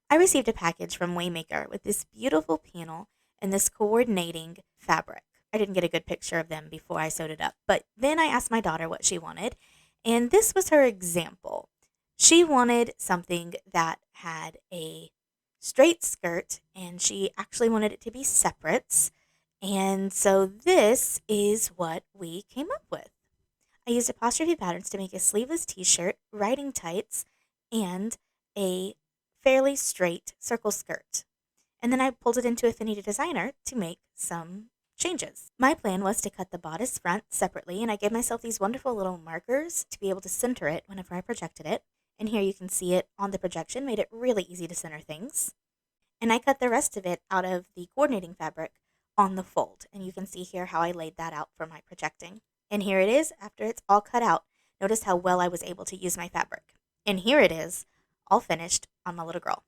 I received a package from WayMaker with this beautiful panel and this coordinating fabric. I didn't get a good picture of them before I sewed it up, but then I asked my daughter what she wanted, and this was her example. She wanted something that had a straight skirt, and she actually wanted it to be separates. And so this is what we came up with. I used apostrophe patterns to make a sleeveless t-shirt, riding tights, and a fairly straight circle skirt. And then I pulled it into Affinity Designer to make some changes. My plan was to cut the bodice front separately, and I gave myself these wonderful little markers to be able to center it whenever I projected it. And here you can see it on the projection, made it really easy to center things. And I cut the rest of it out of the coordinating fabric on the fold. And you can see here how I laid that out for my projecting. And here it is after it's all cut out. Notice how well I was able to use my fabric. And here it is, all finished on my little girl.